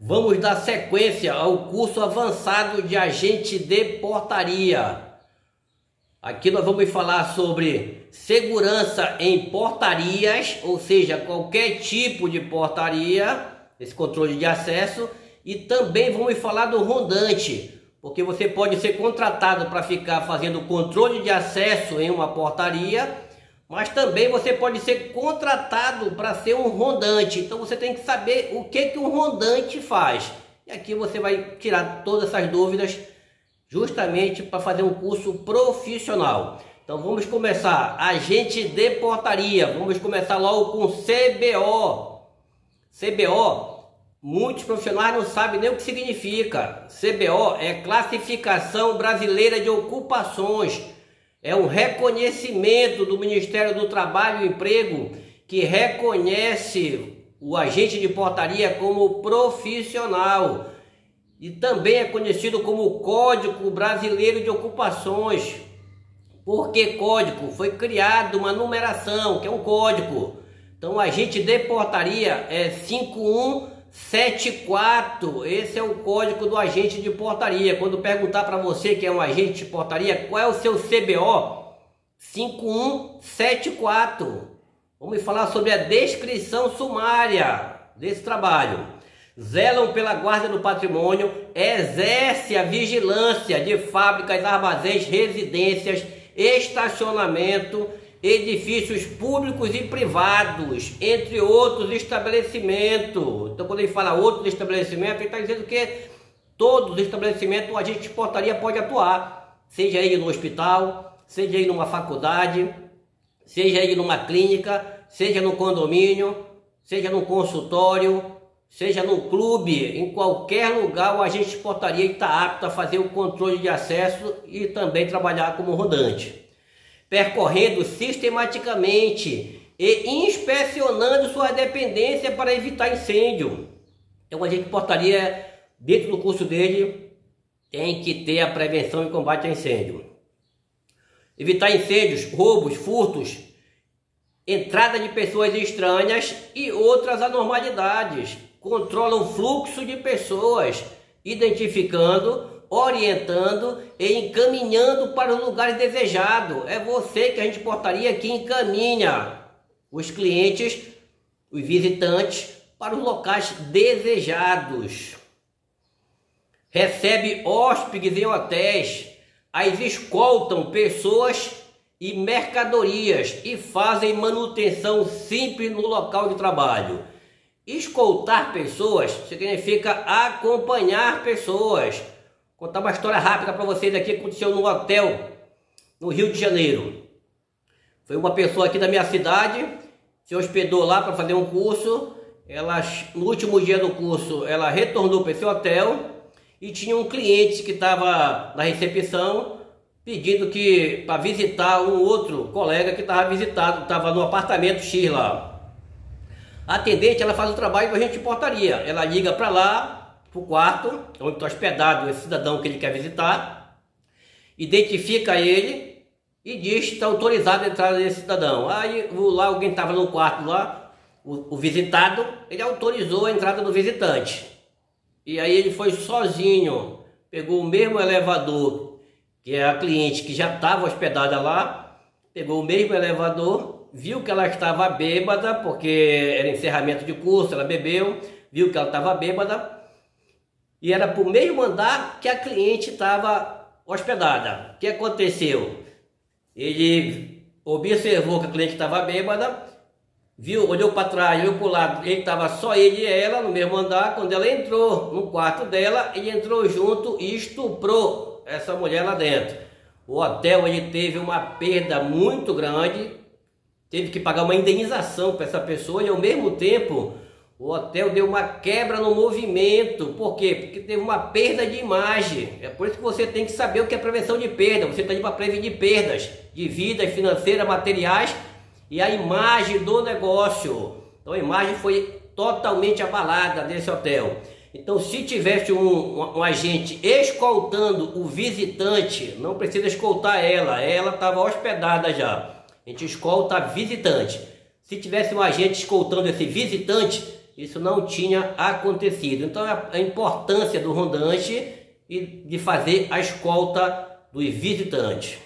Vamos dar sequência ao curso avançado de agente de portaria. Aqui nós vamos falar sobre segurança em portarias, ou seja, qualquer tipo de portaria, esse controle de acesso, e também vamos falar do rondante, porque você pode ser contratado para ficar fazendo controle de acesso em uma portaria, mas também você pode ser contratado para ser um rondante. Então você tem que saber o que um rondante faz. E aqui você vai tirar todas essas dúvidas justamente para fazer um curso profissional. Então vamos começar. Agente de portaria. Vamos começar logo com CBO. CBO, muitos profissionais não sabem nem o que significa. CBO é Classificação Brasileira de Ocupações. É um reconhecimento do Ministério do Trabalho e Emprego que reconhece o agente de portaria como profissional. E também é conhecido como Código Brasileiro de Ocupações. Por que código? Foi criado uma numeração, que é um código. Então, o agente de portaria é 5174. Esse é o código do agente de portaria. Quando perguntar para você que é um agente de portaria, qual é o seu CBO? 5174. Vamos falar sobre a descrição sumária desse trabalho. Zelam pela guarda do patrimônio, exerce a vigilância de fábricas, armazéns, residências, estacionamento, edifícios públicos e privados, entre outros estabelecimentos. Então, quando ele fala outros estabelecimentos, ele está dizendo que todos os estabelecimentos o agente de portaria pode atuar, seja ele no hospital, seja ele numa faculdade, seja ele numa clínica, seja no condomínio, seja no consultório, seja no clube, em qualquer lugar o agente de portaria está apto a fazer o controle de acesso e também trabalhar como rondante, percorrendo sistematicamente e inspecionando sua dependência para evitar incêndio. Então, o agente de portaria, dentro do curso dele, tem que ter a prevenção e combate a incêndio. Evitar incêndios, roubos, furtos, entrada de pessoas estranhas e outras anormalidades. Controla o fluxo de pessoas, identificando, orientando e encaminhando para os lugares desejados. É você que a gente portaria que encaminha os clientes, os visitantes para os locais desejados. Recebe hóspedes em hotéis, as escoltam pessoas e mercadorias e fazem manutenção simples no local de trabalho. Escoltar pessoas significa acompanhar pessoas. Vou contar uma história rápida para vocês aqui que aconteceu num hotel no Rio de Janeiro. Foi uma pessoa aqui da minha cidade, se hospedou lá para fazer um curso. Ela, no último dia do curso, ela retornou para esse hotel e tinha um cliente que estava na recepção pedindo que para visitar um outro colega que estava visitado, estava no apartamento X lá. A atendente, ela faz o trabalho do agente de portaria. Ela liga para lá, para o quarto, onde está hospedado esse cidadão que ele quer visitar, identifica ele e diz que está autorizado a entrada desse cidadão. Aí lá alguém estava no quarto lá, o visitado, ele autorizou a entrada do visitante. E aí ele foi sozinho, pegou o mesmo elevador, que é a cliente que já estava hospedada lá, pegou o mesmo elevador, viu que ela estava bêbada, porque era encerramento de curso, ela bebeu, viu que ela estava bêbada, e era para o mesmo andar que a cliente estava hospedada. O que aconteceu? Ele observou que a cliente estava bêbada, viu, olhou para trás, olhou para o lado, ele estava só ele e ela no mesmo andar. Quando ela entrou no quarto dela, ele entrou junto e estuprou essa mulher lá dentro. O hotel, ele teve uma perda muito grande, teve que pagar uma indenização para essa pessoa e ao mesmo tempo o hotel deu uma quebra no movimento. Por quê? Porque teve uma perda de imagem. É por isso que você tem que saber o que é prevenção de perda. Você está ali para prevenir perdas de vidas financeiras, materiais e a imagem do negócio. Então a imagem foi totalmente abalada nesse hotel. Então, se tivesse um agente escoltando o visitante, não precisa escoltar ela estava hospedada já. A gente escolta a visitante. Se tivesse um agente escoltando esse visitante, isso não tinha acontecido. Então a importância do rondante e de fazer a escolta dos visitantes.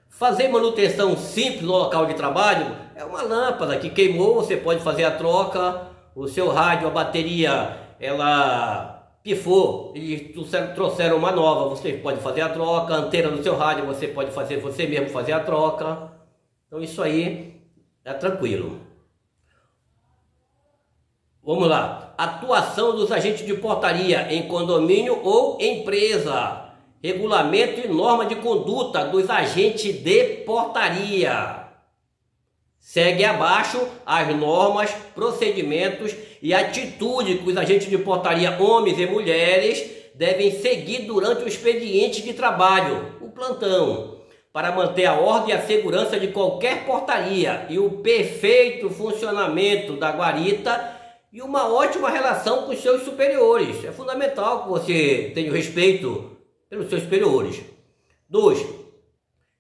Fazer manutenção simples no local de trabalho é uma lâmpada que queimou, você pode fazer a troca, o seu rádio, a bateria, ela pifou, eles trouxeram uma nova, você pode fazer a troca, a antena do seu rádio você pode fazer, você mesmo fazer a troca. Então isso aí é tranquilo. Vamos lá. Atuação dos agentes de portaria em condomínio ou empresa. Regulamento e norma de conduta dos agentes de portaria. Segue abaixo as normas, procedimentos e atitudes que os agentes de portaria, homens e mulheres, devem seguir durante o expediente de trabalho, o plantão, para manter a ordem e a segurança de qualquer portaria e o perfeito funcionamento da guarita e uma ótima relação com os seus superiores. É fundamental que você tenha o respeito pelos seus superiores. 2.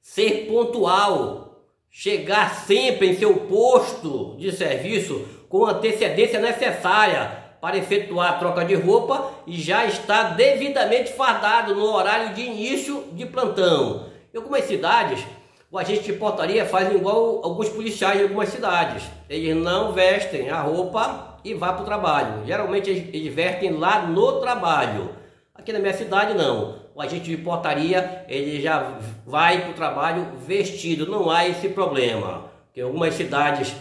Ser pontual. Chegar sempre em seu posto de serviço com a antecedência necessária para efetuar a troca de roupa e já estar devidamente fardado no horário de início de plantão. Em algumas cidades, o agente de portaria faz igual alguns policiais em algumas cidades. Eles não vestem a roupa e vão para o trabalho. Geralmente eles vestem lá no trabalho. Aqui na minha cidade não. O agente de portaria, ele já vai para o trabalho vestido, não há esse problema. Porque em algumas cidades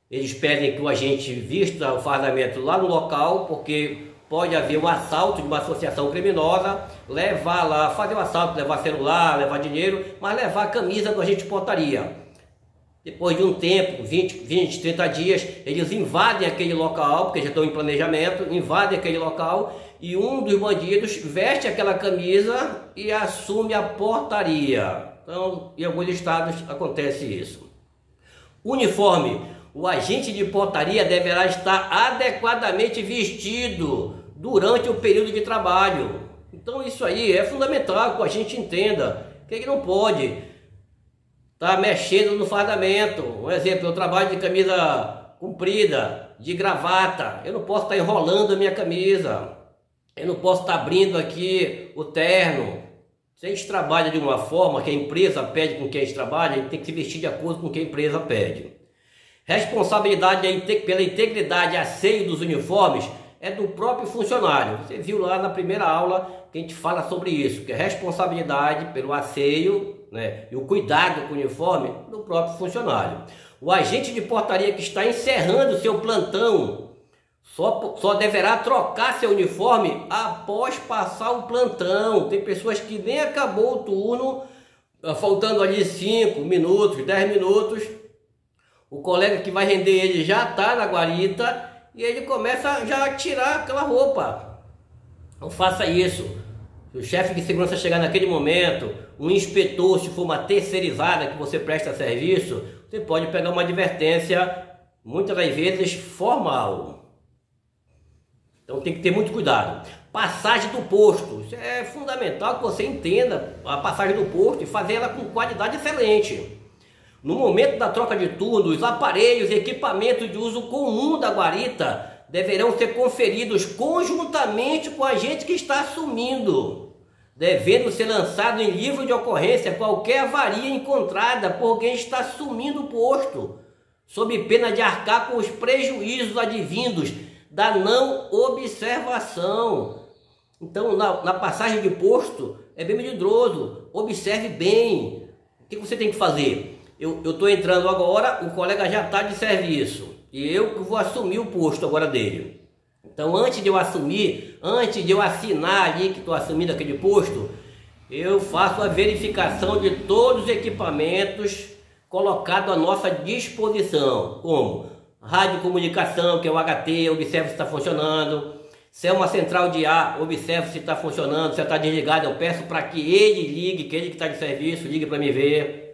eles pedem que o agente vista o fardamento lá no local, porque pode haver um assalto de uma associação criminosa, levar lá, fazer um assalto, levar celular, levar dinheiro, mas levar a camisa do agente de portaria. Depois de um tempo, 20, 30 dias, eles invadem aquele local, porque já estão em planejamento, invadem aquele local e um dos bandidos veste aquela camisa e assume a portaria. Então, em alguns estados acontece isso. Uniforme. O agente de portaria deverá estar adequadamente vestido durante o período de trabalho. Então isso aí é fundamental que a gente entenda que ele não pode estar mexendo no fardamento. Um exemplo, eu trabalho de camisa comprida, de gravata, eu não posso estar enrolando a minha camisa, eu não posso estar abrindo aqui o terno. Se a gente trabalha de uma forma que a empresa pede com que a gente trabalha, a gente tem que se vestir de acordo com o que a empresa pede. Responsabilidade pela integridade e asseio dos uniformes é do próprio funcionário. Você viu lá na primeira aula que a gente fala sobre isso, que é responsabilidade pelo asseio, né, e o cuidado com o uniforme do próprio funcionário. O agente de portaria que está encerrando seu plantão só deverá trocar seu uniforme após passar o plantão. Tem pessoas que nem acabou o turno, faltando ali 5 minutos, 10 minutos, o colega que vai render ele já está na guarita e ele começa já a tirar aquela roupa. Não faça isso. Se o chefe de segurança chegar naquele momento, um inspetor, se for uma terceirizada que você presta serviço, você pode pegar uma advertência, muitas das vezes formal. Então tem que ter muito cuidado. Passagem do posto. Isso é fundamental que você entenda a passagem do posto e fazer ela com qualidade excelente. No momento da troca de turno, os aparelhos e equipamentos de uso comum da guarita deverão ser conferidos conjuntamente com a agente que está assumindo, devendo ser lançado em livro de ocorrência qualquer avaria encontrada por quem está assumindo o posto, sob pena de arcar com os prejuízos advindos da não observação. Então, na passagem de posto, é bem melindroso, observe bem. O que você tem que fazer? Eu estou entrando agora, o colega já está de serviço e eu vou assumir o posto agora dele. Então, antes de eu assumir, antes de eu assinar ali que estou assumindo aquele posto, eu faço a verificação de todos os equipamentos colocados à nossa disposição, como radiocomunicação, que é o HT, observe se está funcionando. Se é uma central de ar, observe se está funcionando, se está desligado, eu peço para que ele ligue, que ele que está de serviço, ligue para me ver.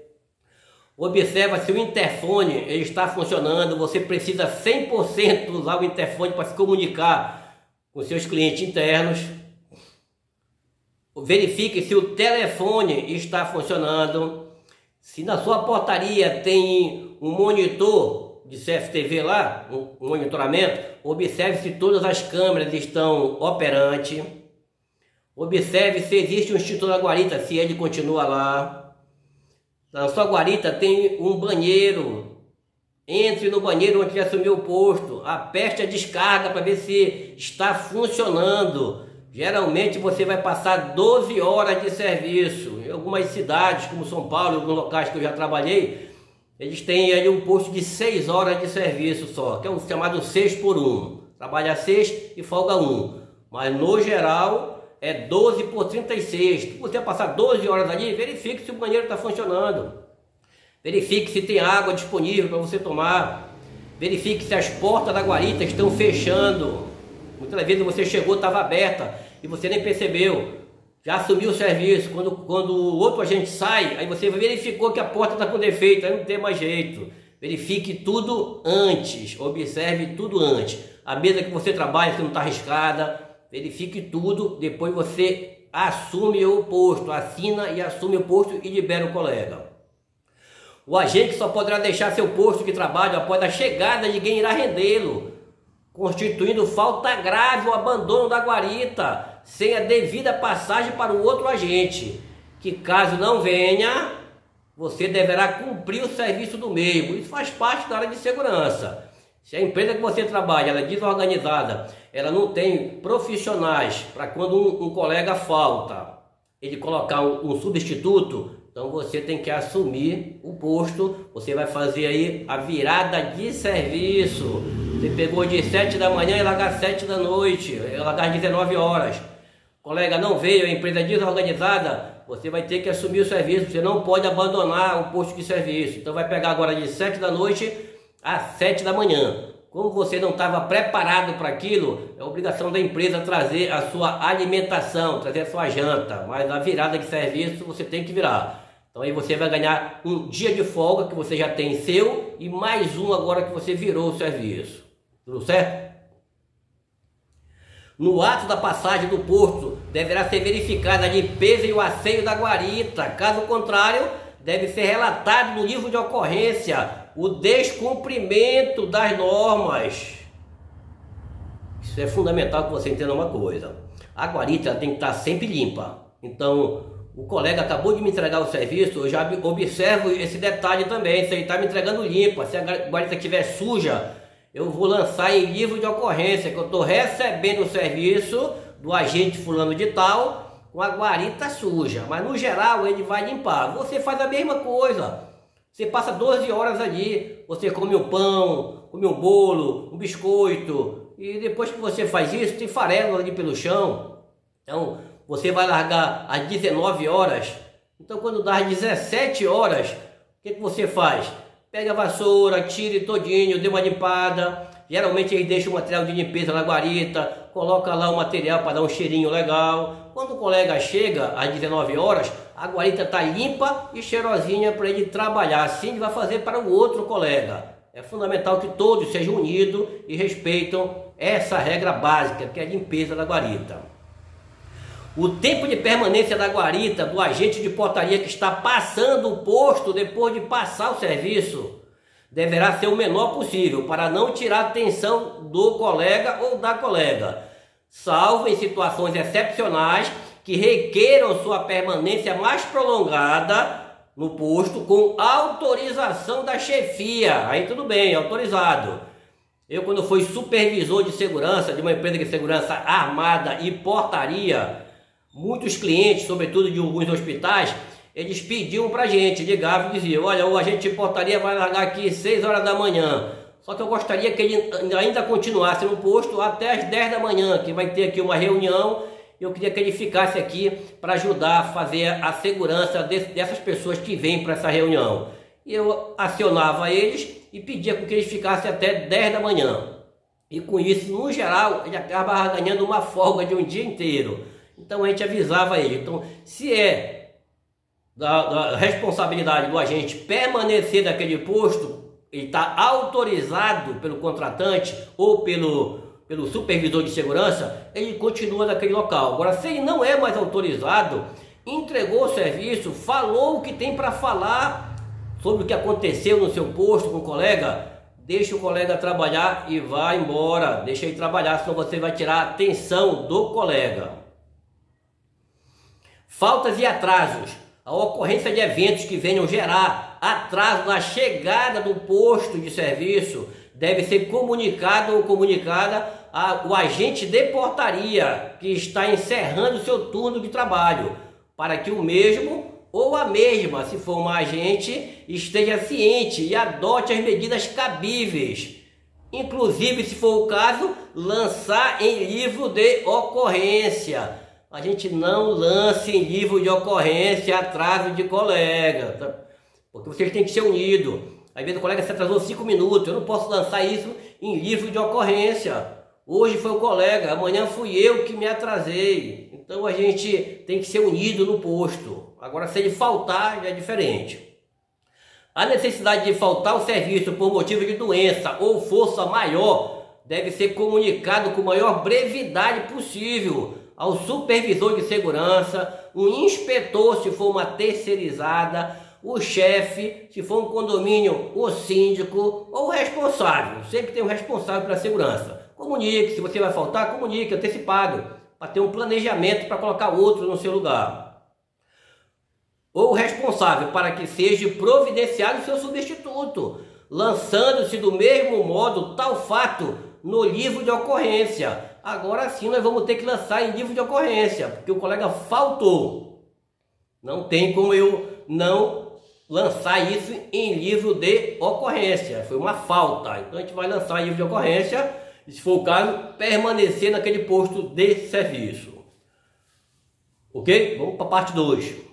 Observa se o interfone ele está funcionando, você precisa 100% usar o interfone para se comunicar com seus clientes internos. Verifique se o telefone está funcionando. Se na sua portaria tem um monitor de CFTV lá, um monitoramento, observe se todas as câmeras estão operantes. Observe se existe um extintor na guarita, se ele continua lá. Na sua guarita tem um banheiro. Entre no banheiro onde assumiu o posto. Aperte a descarga para ver se está funcionando. Geralmente você vai passar 12 horas de serviço. Em algumas cidades, como São Paulo, em alguns locais que eu já trabalhei, eles têm aí um posto de 6 horas de serviço só, que é o chamado 6 por 1. Trabalha 6 e folga 1. Mas no geral é 12 por 36. Se você passar 12 horas ali, verifique se o banheiro está funcionando. Verifique se tem água disponível para você tomar. Verifique se as portas da guarita estão fechando. Muitas vezes você chegou, estava aberta e você nem percebeu. Já assumiu o serviço. Quando o outro agente sai, aí você verificou que a porta está com defeito, aí não tem mais jeito. Verifique tudo antes. Observe tudo antes. A mesa que você trabalha, se não está arriscada. Verifique tudo. Depois você assume o posto. Assina e assume o posto e libera o colega. O agente só poderá deixar seu posto de trabalho após a chegada de quem irá rendê-lo, constituindo falta grave o abandono da guarita, sem a devida passagem para o outro agente, que caso não venha, você deverá cumprir o serviço do mesmo. Isso faz parte da área de segurança. Se a empresa que você trabalha ela é desorganizada, ela não tem profissionais para quando um colega falta, ele colocar um substituto, então você tem que assumir o posto. Você vai fazer aí a virada de serviço. Você pegou de 7 da manhã e largar 7 da noite, largar às 19 horas. O colega não veio, a empresa é desorganizada, você vai ter que assumir o serviço. Você não pode abandonar o posto de serviço. Então vai pegar agora de 7 da noite às 7 da manhã. Como você não estava preparado para aquilo, é obrigação da empresa trazer a sua alimentação, trazer a sua janta. Mas a virada de serviço você tem que virar. Então aí você vai ganhar um dia de folga que você já tem seu e mais um agora que você virou o serviço. Tudo certo? No ato da passagem do posto, deverá ser verificada a limpeza e o asseio da guarita. Caso contrário, deve ser relatado no livro de ocorrência o descumprimento das normas. Isso é fundamental que você entenda uma coisa. A guarita tem que estar sempre limpa. Então, o colega acabou de me entregar o serviço, eu já observo esse detalhe também. Se ele está me entregando limpa, se a guarita estiver suja, eu vou lançar em livro de ocorrência que eu estou recebendo o serviço do agente fulano de tal com a guarita suja. Mas no geral ele vai limpar. Você faz a mesma coisa. Você passa 12 horas ali, você come um pão, come um bolo, um biscoito. E depois que você faz isso, tem farelo ali pelo chão. Então você vai largar às 19 horas. Então quando dá às 17 horas, o que você faz? Pega a vassoura, tire todinho, dê uma limpada. Geralmente eles deixam o material de limpeza na guarita, coloca lá o material para dar um cheirinho legal. Quando o colega chega às 19 horas, a guarita está limpa e cheirosinha para ele trabalhar. Assim ele vai fazer para o outro colega. É fundamental que todos sejam unidos e respeitam essa regra básica, que é a limpeza da guarita. O tempo de permanência da guarita do agente de portaria que está passando o posto depois de passar o serviço deverá ser o menor possível para não tirar a atenção do colega ou da colega, salvo em situações excepcionais que requeram sua permanência mais prolongada no posto com autorização da chefia. Aí tudo bem, autorizado. Eu, quando fui supervisor de segurança de uma empresa de segurança armada e portaria, muitos clientes, sobretudo de alguns hospitais, eles pediam pra gente, ligavam e diziam: olha, o agente de portaria vai largar aqui 6 horas da manhã. Só que eu gostaria que ele ainda continuasse no posto até as 10 da manhã, que vai ter aqui uma reunião. Eu queria que ele ficasse aqui para ajudar a fazer a segurança dessas pessoas que vêm para essa reunião. E eu acionava eles e pedia que eles ficassem até 10 da manhã. E com isso, no geral, ele acaba ganhando uma folga de um dia inteiro. Então a gente avisava ele. Então, se é da responsabilidade do agente permanecer naquele posto, ele está autorizado pelo contratante ou pelo supervisor de segurança, ele continua naquele local. Agora, se ele não é mais autorizado, entregou o serviço, falou o que tem para falar sobre o que aconteceu no seu posto com o colega, deixa o colega trabalhar e vai embora. Deixa ele trabalhar, senão você vai tirar a atenção do colega. Faltas e atrasos. A ocorrência de eventos que venham gerar atraso na chegada do posto de serviço deve ser comunicado ou comunicada ao agente de portaria que está encerrando seu turno de trabalho, para que o mesmo ou a mesma, se for uma agente, esteja ciente e adote as medidas cabíveis. Inclusive, se for o caso, lançar em livro de ocorrência. A gente não lance em livro de ocorrência atraso de colega, tá? Porque vocês têm que ser unidos. Às vezes o colega se atrasou 5 minutos, eu não posso lançar isso em livro de ocorrência. Hoje foi o colega, amanhã fui eu que me atrasei. Então a gente tem que ser unido no posto. Agora, se ele faltar, já é diferente. A necessidade de faltar o serviço por motivo de doença ou força maior deve ser comunicado com a maior brevidade possível ao supervisor de segurança, o inspetor, se for uma terceirizada, o chefe, se for um condomínio, o síndico ou o responsável. Sempre tem um responsável pela segurança. Comunique, se você vai faltar, comunique antecipado, para ter um planejamento para colocar outro no seu lugar. Ou o responsável para que seja providenciado o seu substituto, lançando-se do mesmo modo tal fato no livro de ocorrência. Agora sim nós vamos ter que lançar em livro de ocorrência, porque o colega faltou. Não tem como eu não lançar isso em livro de ocorrência. Foi uma falta. Então a gente vai lançar em livro de ocorrência e, se for o caso, permanecer naquele posto de serviço. Ok? Vamos para a parte 2.